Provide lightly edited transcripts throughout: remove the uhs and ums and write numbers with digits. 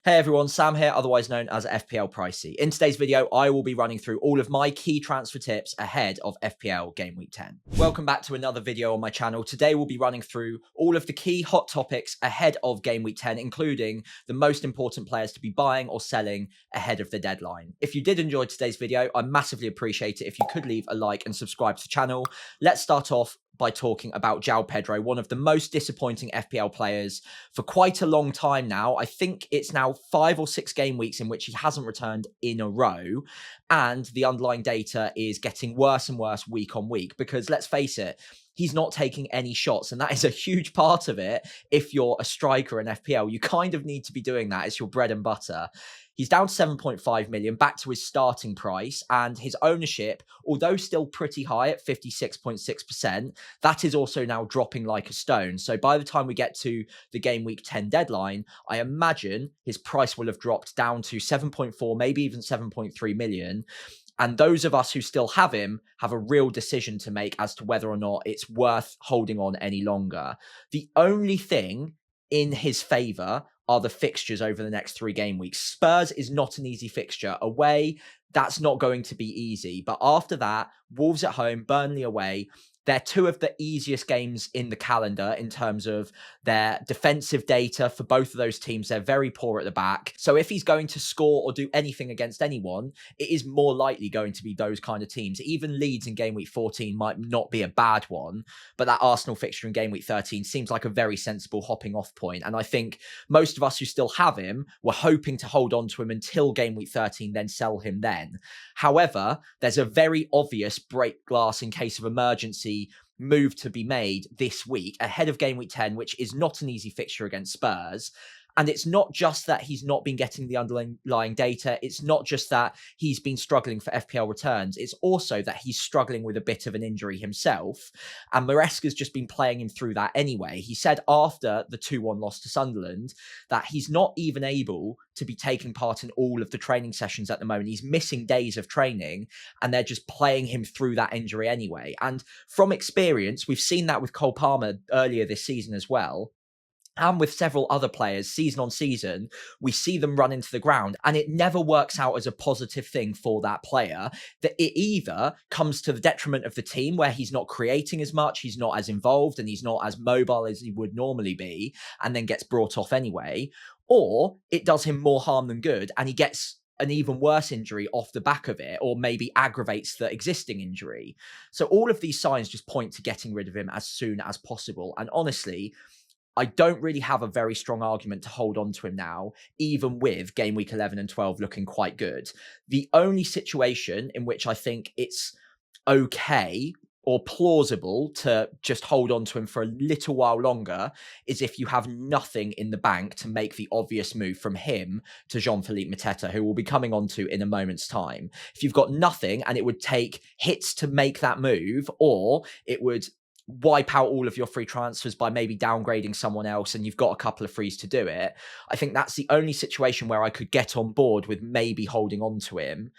Hey everyone, Sam here, otherwise known as FPL Pricey. In today's video, I will be running through all of my key transfer tips ahead of FPL Gameweek 10. Welcome back to another video on my channel. Today we'll be running through all of the key hot topics ahead of Gameweek 10, including the most important players to be buying or selling ahead of the deadline. If you did enjoy today's video, I massively appreciate it if you could leave a like and subscribe to the channel. Let's start off by talking about Joao Pedro, one of the most disappointing FPL players for quite a long time now. I think it's now 5 or 6 game weeks in which he hasn't returned in a row, and the underlying data is getting worse and worse week on week because, let's face it, he's not taking any shots, and that is a huge part of it. If you're a striker in FPL, you kind of need to be doing that. It's your bread and butter. He's down 7.5 million, back to his starting price, and his ownership, although still pretty high at 56.6%, that is also now dropping like a stone. So by the time we get to the Game Week 10 deadline, I imagine his price will have dropped down to 7.4, maybe even 7.3 million. And those of us who still have him have a real decision to make as to whether or not it's worth holding on any longer. The only thing in his favour are the fixtures over the next 3 game weeks. Spurs is not an easy fixture. Away, that's not going to be easy. But after that, Wolves at home, Burnley away, they're 2 of the easiest games in the calendar in terms of their defensive data for both of those teams. They're very poor at the back. So if he's going to score or do anything against anyone, it is more likely going to be those kind of teams. Even Leeds in Game Week 14 might not be a bad one, but that Arsenal fixture in Game Week 13 seems like a very sensible hopping off point. And I think most of us who still have him were hoping to hold on to him until Game Week 13, then sell him then. However, there's a very obvious break glass in case of emergency move to be made this week ahead of Game Week 10, which is not an easy fixture against Spurs. And it's not just that he's not been getting the underlying data. It's not just that he's been struggling for FPL returns. It's also that he's struggling with a bit of an injury himself. And Maresca's just been playing him through that anyway. He said after the 2-1 loss to Sunderland that he's not even able to be taking part in all of the training sessions at the moment. He's missing days of training, and they're just playing him through that injury anyway. And from experience, we've seen that with Cole Palmer earlier this season as well. And with several other players, season on season, we see them run into the ground, and it never works out as a positive thing for that player. That it either comes to the detriment of the team, where he's not creating as much, he's not as involved, and he's not as mobile as he would normally be, and then gets brought off anyway, or it does him more harm than good, and he gets an even worse injury off the back of it, or maybe aggravates the existing injury. So all of these signs just point to getting rid of him as soon as possible. And honestly, I don't really have a very strong argument to hold on to him now, even with Game Week 11 and 12 looking quite good. The only situation in which I think it's okay or plausible to just hold on to him for a little while longer is if you have nothing in the bank to make the obvious move from him to Jean-Philippe Mateta, who we'll be coming on to in a moment's time. If you've got nothing and it would take hits to make that move, or it would wipe out all of your free transfers by maybe downgrading someone else and you've got a couple of frees to do it, I think that's the only situation where I could get on board with maybe holding on to him.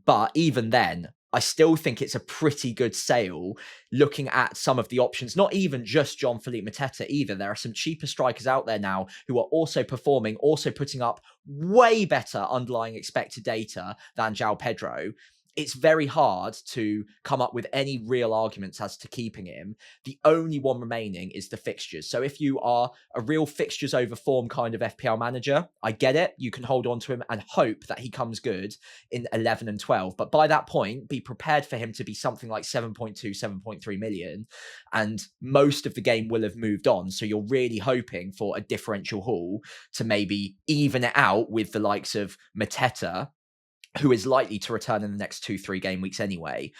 But even then, I still think it's a pretty good sale looking at some of the options, not even just Jean-Philippe Mateta either. There are some cheaper strikers out there now who are also performing, also putting up way better underlying expected data than Joao Pedro. It's very hard to come up with any real arguments as to keeping him. The only one remaining is the fixtures. So if you are a real fixtures over form kind of FPL manager, I get it. You can hold on to him and hope that he comes good in 11 and 12. But by that point, be prepared for him to be something like 7.2, 7.3 million. And most of the game will have moved on. So you're really hoping for a differential haul to maybe even it out with the likes of Mateta, who is likely to return in the next 2-3 game weeks anyway.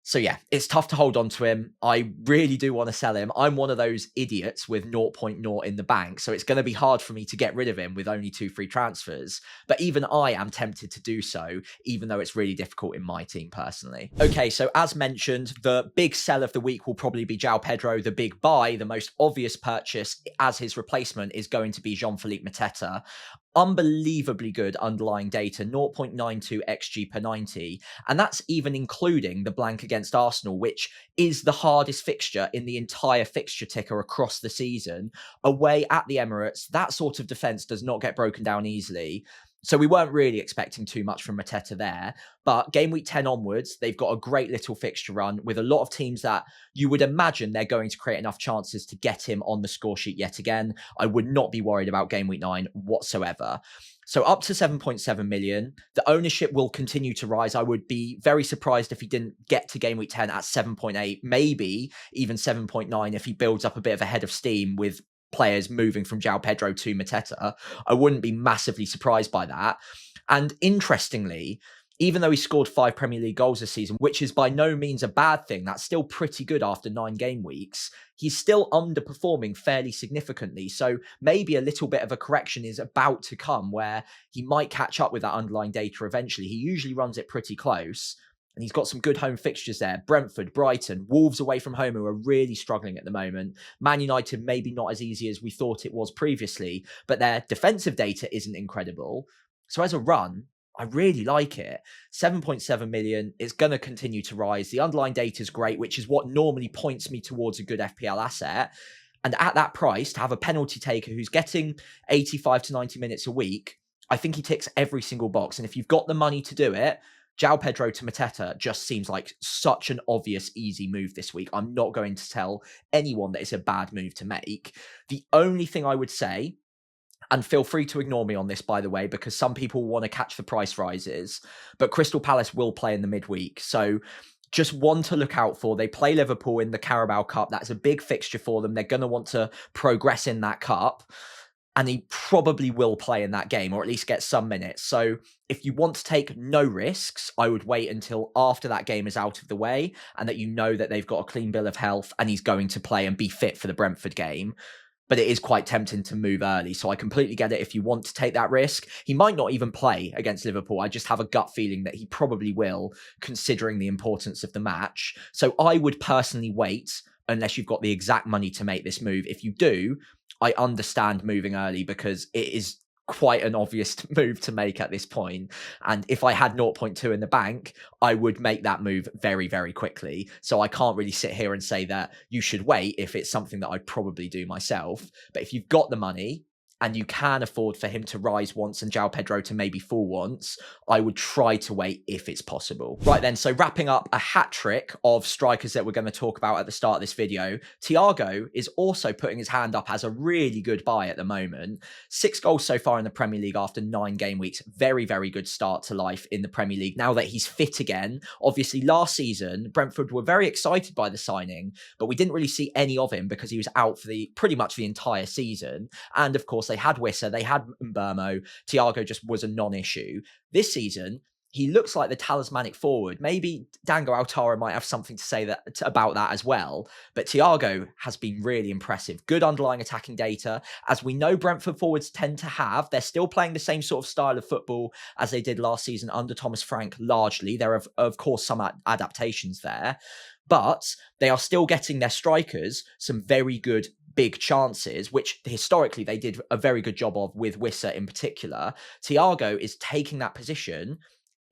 So yeah, it's tough to hold on to him. I really do want to sell him. I'm one of those idiots with 0.0 in the bank, so it's going to be hard for me to get rid of him with only 2 free transfers. But even I am tempted to do so, even though it's really difficult in my team personally. Okay, so as mentioned, the big sell of the week will probably be Joao Pedro. The big buy, the most obvious purchase as his replacement, is going to be Jean-Philippe Mateta. unbelievably good underlying data, 0.92 XG per 90. And that's even including the blank against Arsenal, which is the hardest fixture in the entire fixture ticker across the season. Away at the Emirates, that sort of defence does not get broken down easily. So we weren't really expecting too much from Mateta there. But game week 10 onwards, they've got a great little fixture run with a lot of teams that you would imagine they're going to create enough chances to get him on the score sheet yet again. I would not be worried about game week 9 whatsoever. So up to 7.7 million. The ownership will continue to rise. I would be very surprised if he didn't get to game week 10 at 7.8, maybe even 7.9 if he builds up a bit of a head of steam with players moving from Joao Pedro to Mateta. I wouldn't be massively surprised by that. And interestingly, even though he scored 5 Premier League goals this season, which is by no means a bad thing, that's still pretty good after 9 game weeks, he's still underperforming fairly significantly. So maybe a little bit of a correction is about to come where he might catch up with that underlying data eventually. He usually runs it pretty close. And he's got some good home fixtures there. Brentford, Brighton, Wolves away from home who are really struggling at the moment. Man United maybe not as easy as we thought it was previously, but their defensive data isn't incredible. So as a run, I really like it. 7.7 million, it's going to continue to rise. The underlying data is great, which is what normally points me towards a good FPL asset. And at that price, to have a penalty taker who's getting 85 to 90 minutes a week, I think he ticks every single box. And if you've got the money to do it, Joao Pedro to Mateta just seems like such an obvious, easy move this week. I'm not going to tell anyone that it's a bad move to make. The only thing I would say, and feel free to ignore me on this, by the way, because some people want to catch the price rises, but Crystal Palace will play in the midweek. So just one to look out for. They play Liverpool in the Carabao Cup. That's a big fixture for them. They're going to want to progress in that cup. And he probably will play in that game, or at least get some minutes. So if you want to take no risks, I would wait until after that game is out of the way and that you know that they've got a clean bill of health and he's going to play and be fit for the Brentford game. But it is quite tempting to move early. So I completely get it if you want to take that risk. He might not even play against Liverpool. I just have a gut feeling that he probably will, considering the importance of the match. So I would personally wait unless you've got the exact money to make this move. If you do, I understand moving early because it is quite an obvious move to make at this point. And if I had 0.2 in the bank, I would make that move very, very quickly. So I can't really sit here and say that you should wait if it's something that I'd probably do myself. But if you've got the money and you can afford for him to rise once and Joao Pedro to maybe fall once, I would try to wait if it's possible. Right then, so wrapping up a hat trick of strikers that we're going to talk about at the start of this video, Thiago is also putting his hand up as a really good buy at the moment. 6 goals so far in the Premier League after 9 game weeks. Very, very good start to life in the Premier League now that he's fit again. Obviously, last season, Brentford were very excited by the signing, but we didn't really see any of him because he was out for pretty much the entire season. And of course, they had Wissa, they had Mbeumo. Thiago just was a non-issue. This season, he looks like the talismanic forward. Maybe Dango Altaro might have something to say about that as well. But Thiago has been really impressive. Good underlying attacking data. As we know Brentford forwards tend to have, they're still playing the same sort of style of football as they did last season under Thomas Frank largely. There are, of course, some adaptations there. But they are still getting their strikers some very good big chances, which historically they did a very good job of with Wissa in particular. Thiago is taking that position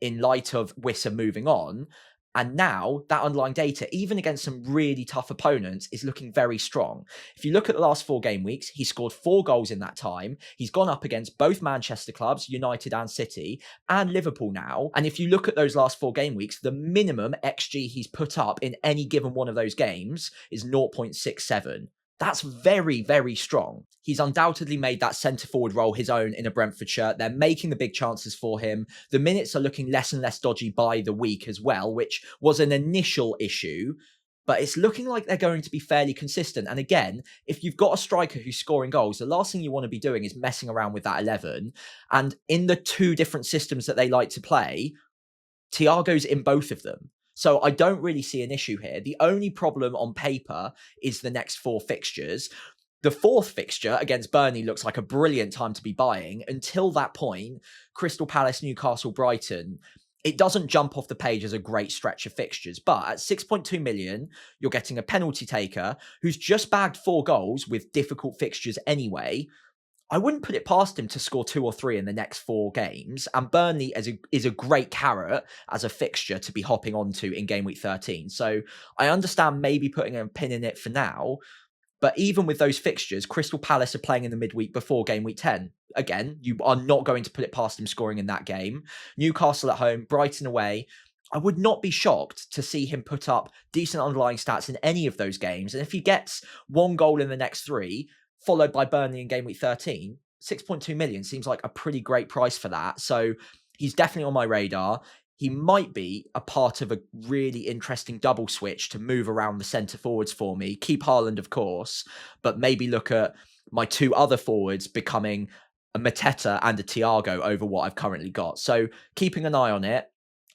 in light of Wissa moving on. And now that underlying data, even against some really tough opponents, is looking very strong. If you look at the last 4 game weeks, he scored 4 goals in that time. He's gone up against both Manchester clubs, United and City, and Liverpool now. And if you look at those last 4 game weeks, the minimum XG he's put up in any given one of those games is 0.67. That's very, very strong. He's undoubtedly made that centre-forward role his own in a Brentford shirt. They're making the big chances for him. The minutes are looking less and less dodgy by the week as well, which was an initial issue. But it's looking like they're going to be fairly consistent. And again, if you've got a striker who's scoring goals, the last thing you want to be doing is messing around with that 11. And in the 2 different systems that they like to play, Thiago's in both of them. So I don't really see an issue here. The only problem on paper is the next 4 fixtures. The 4th fixture against Burnley looks like a brilliant time to be buying. Until that point, Crystal Palace, Newcastle, Brighton, it doesn't jump off the page as a great stretch of fixtures. But at 6.2 million, you're getting a penalty taker who's just bagged 4 goals with difficult fixtures anyway. I wouldn't put it past him to score 2 or 3 in the next 4 games. And Burnley is a great carrot as a fixture to be hopping onto in game week 13. So I understand maybe putting a pin in it for now. But even with those fixtures, Crystal Palace are playing in the midweek before game week 10. Again, you are not going to put it past him scoring in that game. Newcastle at home, Brighton away. I would not be shocked to see him put up decent underlying stats in any of those games. And if he gets 1 goal in the next 3, followed by Burnley in game week 13, 6.2 million seems like a pretty great price for that. So he's definitely on my radar. He might be a part of a really interesting double switch to move around the centre forwards for me. Keep Haaland, of course, but maybe look at my 2 other forwards becoming a Mateta and a Thiago over what I've currently got. So keeping an eye on it.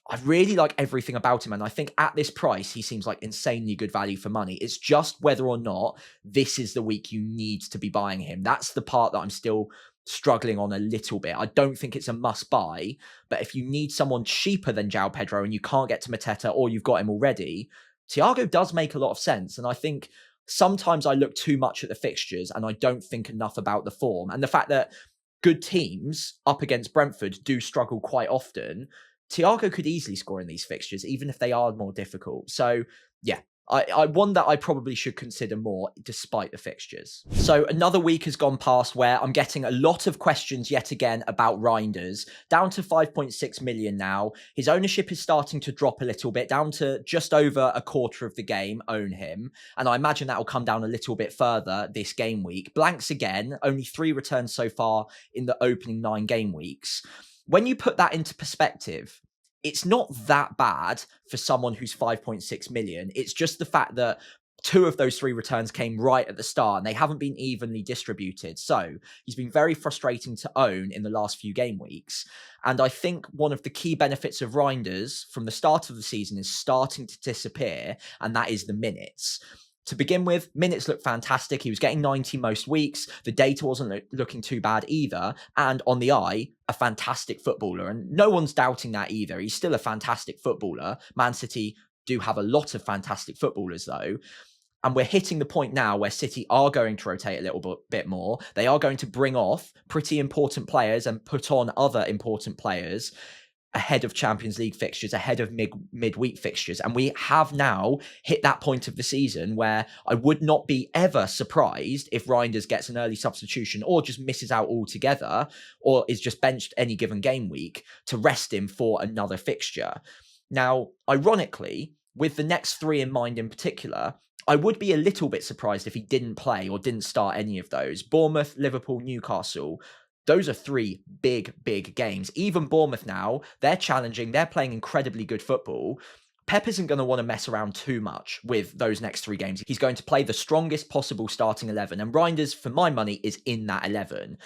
I really like everything about him, and I think at this price, he seems like insanely good value for money. It's just whether or not this is the week you need to be buying him. That's the part that I'm still struggling on a little bit. I don't think it's a must buy, but if you need someone cheaper than Joao Pedro and you can't get to Mateta or you've got him already, Thiago does make a lot of sense. And I think sometimes I look too much at the fixtures and I don't think enough about the form. And the fact that good teams up against Brentford do struggle quite often, Thiago could easily score in these fixtures, even if they are more difficult. So, yeah, I one that I probably should consider more despite the fixtures. So another week has gone past where I'm getting a lot of questions yet again about Reijnders, down to 5.6 million now. His ownership is starting to drop a little bit, down to just over a quarter of the game own him. And I imagine that will come down a little bit further this game week. Blanks again, only 3 returns so far in the opening 9 game weeks. When you put that into perspective, it's not that bad for someone who's 5.6 million. It's just the fact that 2 of those 3 returns came right at the start and they haven't been evenly distributed. So he's been very frustrating to own in the last few game weeks. And I think one of the key benefits of Reijnders from the start of the season is starting to disappear, and that is the minutes. To begin with, minutes looked fantastic. He was getting 90 most weeks. The data wasn't looking too bad either. And on the eye, a fantastic footballer. And no one's doubting that either. He's still a fantastic footballer. Man City do have a lot of fantastic footballers though. And we're hitting the point now where City are going to rotate a little bit more. They are going to bring off pretty important players and put on other important players ahead of Champions League fixtures, ahead of midweek fixtures. And we have now hit that point of the season where I would not be ever surprised if Reijnders gets an early substitution or just misses out altogether or is just benched any given game week to rest him for another fixture. Now, ironically, with the next 3 in mind in particular, I would be a little bit surprised if he didn't play or didn't start any of those. Bournemouth, Liverpool, Newcastle. Those are 3 big games. Even Bournemouth now, they're challenging. They're playing incredibly good football. Pep isn't going to want to mess around too much with those next 3 games. He's going to play the strongest possible starting 11. And Reijnders, for my money, is in that 11.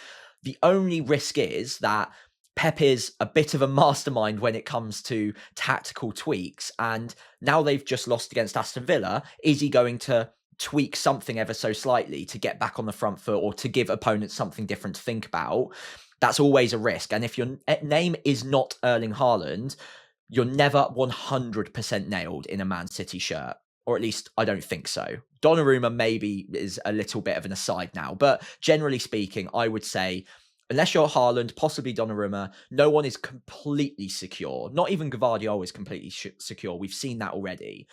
The only risk is that Pep is a bit of a mastermind when it comes to tactical tweaks. And now they've just lost against Aston Villa. Is he going to tweak something ever so slightly to get back on the front foot or to give opponents something different to think about? That's always a risk. And if your name is not Erling Haaland, you're never 100% nailed in a Man City shirt. Or at least I don't think so. Donnarumma maybe is a little bit of an aside now. But generally speaking, I would say, unless you're Haaland, possibly Donnarumma, no one is completely secure. Not even Gvardiol is completely secure. We've seen that already.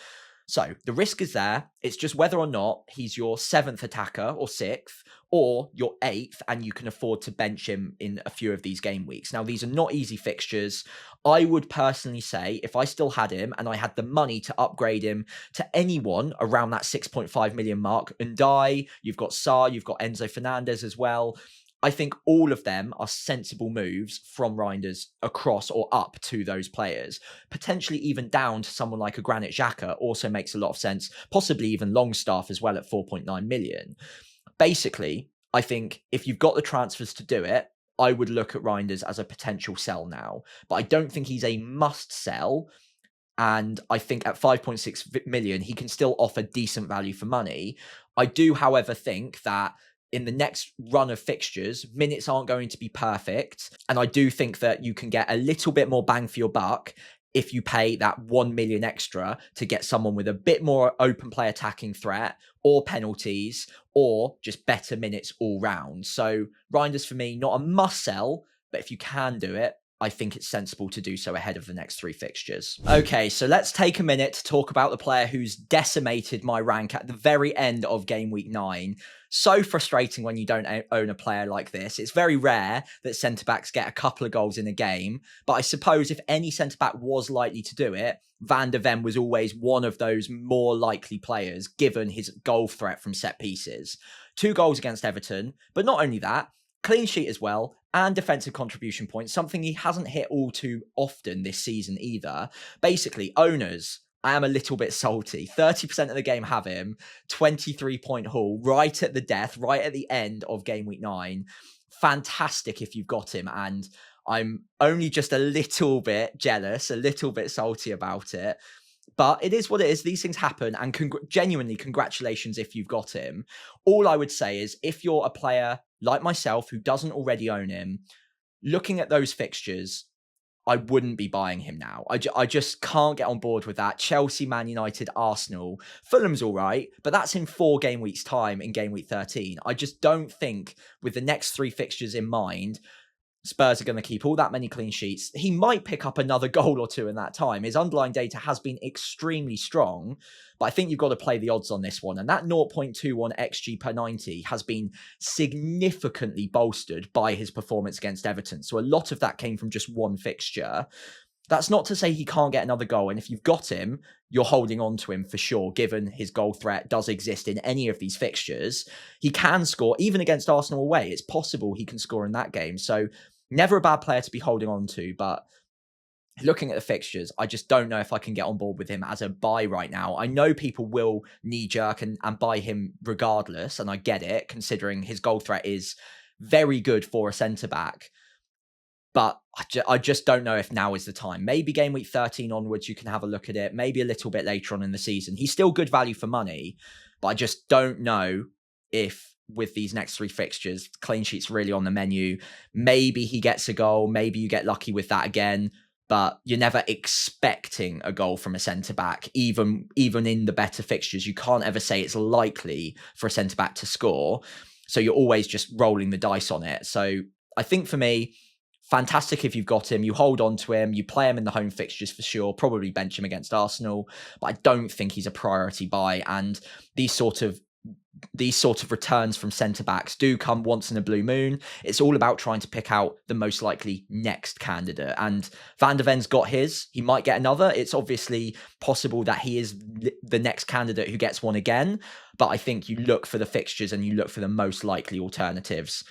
So the risk is there. It's just whether or not he's your 7th attacker or 6th or your 8th, and you can afford to bench him in a few of these game weeks. Now, these are not easy fixtures. I would personally say if I still had him and I had the money to upgrade him to anyone around that 6.5 million mark, Ndai, you've got Sarr, you've got Enzo Fernandes as well. I think all of them are sensible moves from Reijnders across or up to those players. Potentially even down to someone like a Granit Xhaka also makes a lot of sense. Possibly even Longstaff as well at 4.9 million. Basically, I think if you've got the transfers to do it, I would look at Reijnders as a potential sell now. But I don't think he's a must sell. And I think at 5.6 million, he can still offer decent value for money. I do, however, think that in the next run of fixtures, minutes aren't going to be perfect. And I do think that you can get a little bit more bang for your buck if you pay that 1 million extra to get someone with a bit more open play attacking threat or penalties or just better minutes all round. So Reijnders for me, not a must sell, but if you can do it, I think it's sensible to do so ahead of the next 3 fixtures. Okay, so let's take a minute to talk about the player who's decimated my rank at the very end of game week 9. So frustrating when you don't own a player like this. It's very rare that centre-backs get a couple of goals in a game, but I suppose if any centre-back was likely to do it, Van der Ven was always one of those more likely players given his goal threat from set pieces. 2 goals against Everton, but not only that, clean sheet as well, and defensive contribution points, something he hasn't hit all too often this season either. Basically, owners, I am a little bit salty. 30% of the game have him, 23-point haul, right at the death, right at the end of game week 9. Fantastic if you've got him, and I'm only just a little bit jealous, a little bit salty about it. But it is what it is. These things happen, and genuinely congratulations if you've got him. All I would say is if you're a player like myself who doesn't already own him, looking at those fixtures, I wouldn't be buying him now. I just can't get on board with that. Chelsea, Man United, Arsenal. Fulham's all right, but that's in 4 game weeks' time in game week 13. I just don't think, with the next 3 fixtures in mind, Spurs are going to keep all that many clean sheets. He might pick up another goal or 2 in that time. His underlying data has been extremely strong, but I think you've got to play the odds on this one. And that 0.21 XG per 90 has been significantly bolstered by his performance against Everton. So a lot of that came from just 1 fixture. That's not to say he can't get another goal. And if you've got him, you're holding on to him for sure, given his goal threat does exist in any of these fixtures. He can score, even against Arsenal away. It's possible he can score in that game. So never a bad player to be holding on to, but looking at the fixtures, I just don't know if I can get on board with him as a buy right now. I know people will knee-jerk and buy him regardless, and I get it, considering his goal threat is very good for a centre-back. But I just don't know if now is the time. Maybe game week 13 onwards, you can have a look at it. Maybe a little bit later on in the season. He's still good value for money, but I just don't know if with these next 3 fixtures, clean sheet's really on the menu. Maybe he gets a goal. Maybe you get lucky with that again, but you're never expecting a goal from a centre-back. Even in the better fixtures, you can't ever say it's likely for a centre-back to score. So you're always just rolling the dice on it. So I think for me, fantastic if you've got him. You hold on to him. You play him in the home fixtures for sure. Probably bench him against Arsenal, but I don't think he's a priority buy. And these sort of returns from centre-backs do come once in a blue moon. It's all about trying to pick out the most likely next candidate. And Van der Ven's got his. He might get another. It's obviously possible that he is the next candidate who gets one again. But I think you look for the fixtures and you look for the most likely alternatives.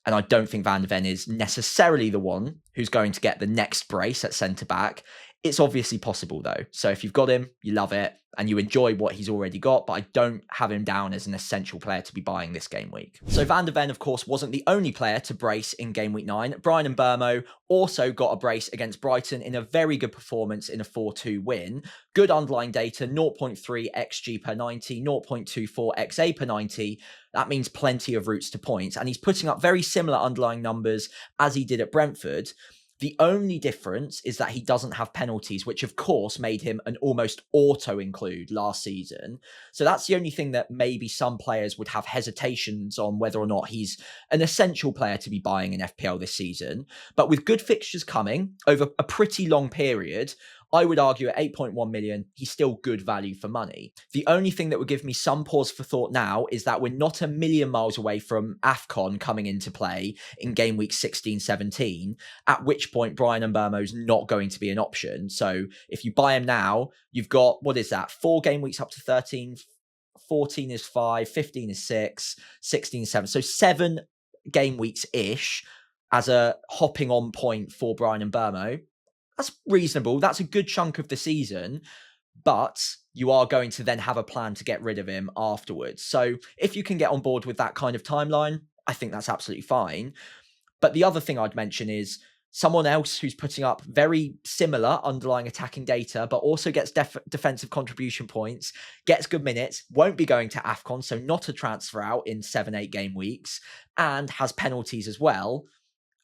And I don't think Van der Ven is necessarily the one who's going to get the next brace at centre-back. It's obviously possible, though. So if you've got him, you love it, and you enjoy what he's already got, but I don't have him down as an essential player to be buying this game week. So Van der Ven, of course, wasn't the only player to brace in game week 9. Bryan Mbeumo also got a brace against Brighton in a very good performance in a 4-2 win. Good underlying data, 0.3 XG per 90, 0.24 XA per 90. That means plenty of routes to points, and he's putting up very similar underlying numbers as he did at Brentford. The only difference is that he doesn't have penalties, which of course made him an almost auto-include last season. So that's the only thing that maybe some players would have hesitations on whether or not he's an essential player to be buying in FPL this season. But with good fixtures coming over a pretty long period, I would argue at 8.1 million, he's still good value for money. The only thing that would give me some pause for thought now is that we're not a million miles away from AFCON coming into play in game week 16-17, at which point Bryan Mbeumo's not going to be an option. So if you buy him now, you've got, 4 game weeks up to 13, 14 is 5, 15 is 6, 16 is 7. So 7 game weeks-ish as a hopping on point for Bryan Mbeumo. That's reasonable. That's a good chunk of the season, but you are going to then have a plan to get rid of him afterwards. So if you can get on board with that kind of timeline, I think that's absolutely fine. But the other thing I'd mention is someone else who's putting up very similar underlying attacking data, but also gets defensive contribution points, gets good minutes, won't be going to AFCON, so not a transfer out in 7-8 game weeks, and has penalties as well.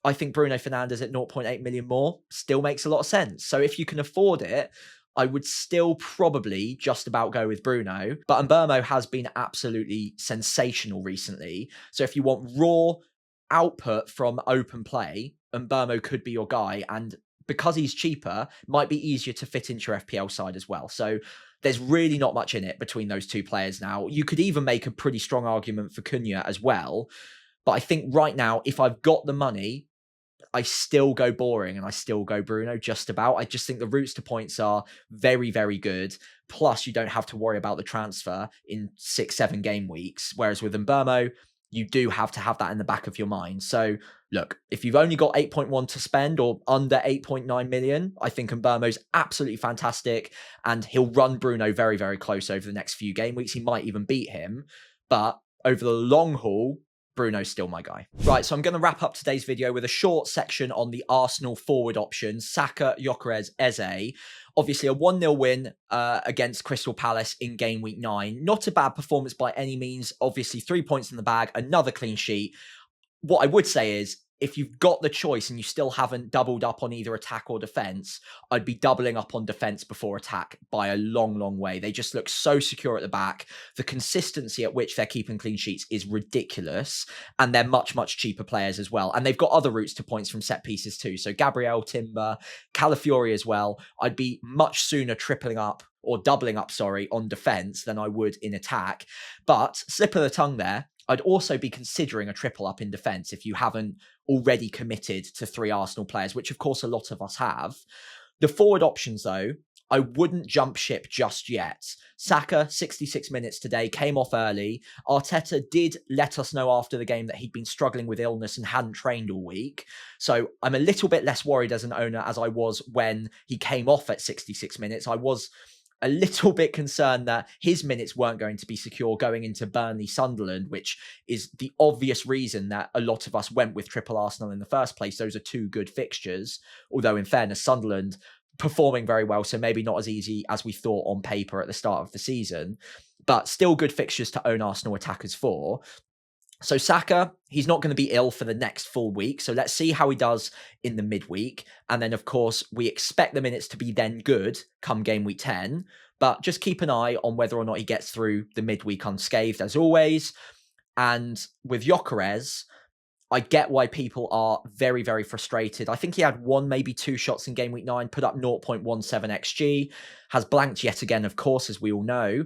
I think Bruno Fernandes at 0.8 million more still makes a lot of sense. So if you can afford it, I would still probably just about go with Bruno. But Mbeumo has been absolutely sensational recently. So if you want raw output from open play, Mbeumo could be your guy. And because he's cheaper, might be easier to fit into your FPL side as well. So there's really not much in it between those two players now. You could even make a pretty strong argument for Cunha as well. But I think right now, if I've got the money, I still go boring and I still go Bruno just about. I just think the routes to points are very, very good. Plus, you don't have to worry about the transfer in 6-7 game weeks. Whereas with Mbeumo, you do have to have that in the back of your mind. So look, if you've only got 8.1 to spend or under 8.9 million, I think Mbeumo's absolutely fantastic. And he'll run Bruno very, very close over the next few game weeks. He might even beat him. But over the long haul, Bruno's still my guy. Right, so I'm going to wrap up today's video with a short section on the Arsenal forward options, Saka, Gyökeres, Eze. Obviously, a 1-0 win against Crystal Palace in game week 9. Not a bad performance by any means. Obviously, 3 points in the bag, another clean sheet. What I would say is, if you've got the choice and you still haven't doubled up on either attack or defense, I'd be doubling up on defense before attack by a long, long way. They just look so secure at the back. The consistency at which they're keeping clean sheets is ridiculous. And they're much, much cheaper players as well. And they've got other routes to points from set pieces too. So Gabriel, Timber, Calafiori as well. I'd be much sooner tripling up or doubling up, on defense than I would in attack. But slip of the tongue there, I'd also be considering a triple up in defence if you haven't already committed to 3 Arsenal players, which of course a lot of us have. The forward options though, I wouldn't jump ship just yet. Saka, 66 minutes today, came off early. Arteta did let us know after the game that he'd been struggling with illness and hadn't trained all week. So I'm a little bit less worried as an owner as I was when he came off at 66 minutes. I was a little bit concerned that his minutes weren't going to be secure going into Burnley Sunderland, which is the obvious reason that a lot of us went with triple Arsenal in the first place. Those are 2 good fixtures, although in fairness, Sunderland performing very well, so maybe not as easy as we thought on paper at the start of the season, but still good fixtures to own Arsenal attackers for. So Saka, he's not going to be ill for the next full week. So let's see how he does in the midweek. And then, of course, we expect the minutes to be then good come game week 10. But just keep an eye on whether or not he gets through the midweek unscathed, as always. And with Gyökeres, I get why people are very, very frustrated. I think he had 1, maybe 2 shots in game week 9, put up 0.17 XG, has blanked yet again, of course, as we all know.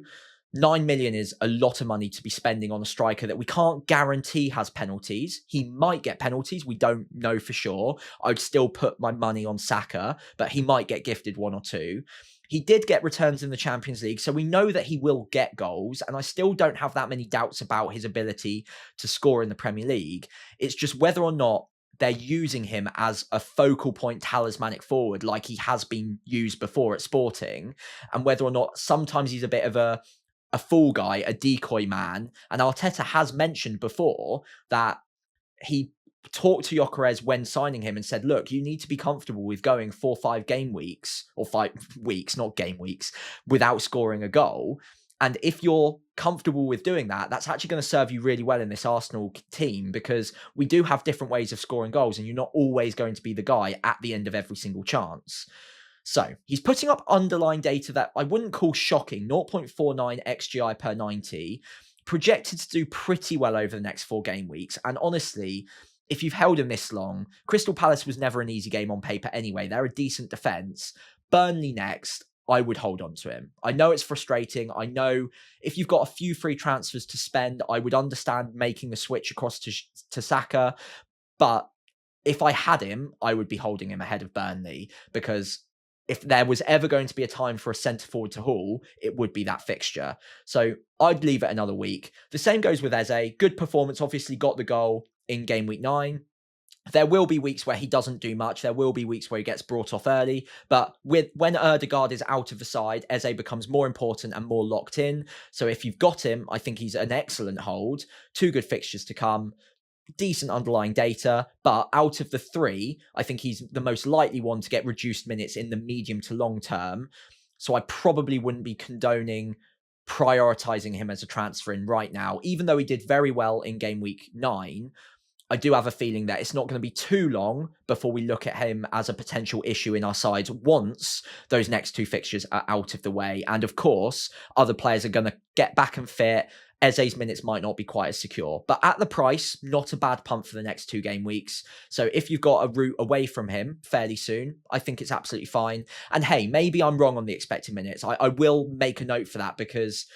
9 million is a lot of money to be spending on a striker that we can't guarantee has penalties. He might get penalties. We don't know for sure. I'd still put my money on Saka, but he might get gifted 1 or 2. He did get returns in the Champions League, so we know that he will get goals, and I still don't have that many doubts about his ability to score in the Premier League. It's just whether or not they're using him as a focal point talismanic forward like he has been used before at Sporting, and whether or not sometimes he's a bit of a fool guy, a decoy man. And Arteta has mentioned before that he talked to Gyökeres when signing him and said, look, you need to be comfortable with going 4-5 game weeks, or 5 weeks, not game weeks, without scoring a goal. And if you're comfortable with doing that, that's actually going to serve you really well in this Arsenal team, because we do have different ways of scoring goals and you're not always going to be the guy at the end of every single chance. So he's putting up underlying data that I wouldn't call shocking, 0.49 XGI per 90, projected to do pretty well over the next 4 game weeks. And honestly, if you've held him this long, Crystal Palace was never an easy game on paper anyway. They're a decent defence. Burnley next, I would hold on to him. I know it's frustrating. I know if you've got a few free transfers to spend, I would understand making the switch across to Saka. But if I had him, I would be holding him ahead of Burnley, because if there was ever going to be a time for a centre-forward to haul, it would be that fixture. So I'd leave it another week. The same goes with Eze. Good performance, obviously got the goal in game week 9. There will be weeks where he doesn't do much. There will be weeks where he gets brought off early. But when Ødegaard is out of the side, Eze becomes more important and more locked in. So if you've got him, I think he's an excellent hold. 2 good fixtures to come. Decent underlying data, but out of the 3, I think he's the most likely one to get reduced minutes in the medium to long term. So I probably wouldn't be condoning prioritizing him as a transfer in right now, even though he did very well in game week 9. I do have a feeling that it's not going to be too long before we look at him as a potential issue in our sides once those next 2 fixtures are out of the way. And of course, other players are going to get back and fit. Eze's minutes might not be quite as secure, but at the price, not a bad punt for the next 2 game weeks. So if you've got a route away from him fairly soon, I think it's absolutely fine. And hey, maybe I'm wrong on the expected minutes. I will make a note for that because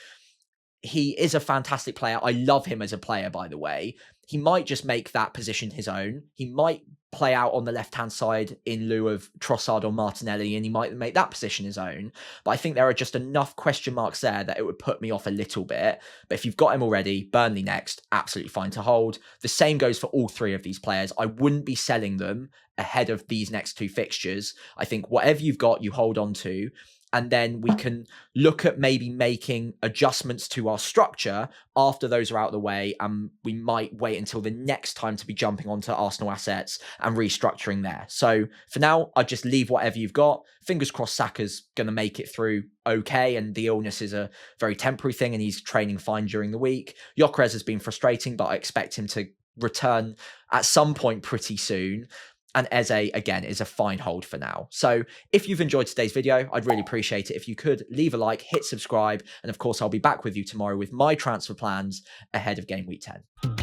he is a fantastic player. I love him as a player, by the way. He might just make that position his own. He might play out on the left-hand side in lieu of Trossard or Martinelli, and he might make that position his own. But I think there are just enough question marks there that it would put me off a little bit. But if you've got him already, Burnley next, absolutely fine to hold. The same goes for all 3 of these players. I wouldn't be selling them ahead of these next 2 fixtures. I think whatever you've got, you hold on to. And then we can look at maybe making adjustments to our structure after those are out of the way. And we might wait until the next time to be jumping onto Arsenal assets and restructuring there. So for now, I'd just leave whatever you've got. Fingers crossed Saka's going to make it through okay. And the illness is a very temporary thing and he's training fine during the week. Gyökeres has been frustrating, but I expect him to return at some point pretty soon. And Eze, again, is a fine hold for now. So if you've enjoyed today's video, I'd really appreciate it if you could leave a like, hit subscribe, and of course, I'll be back with you tomorrow with my transfer plans ahead of Game Week 10.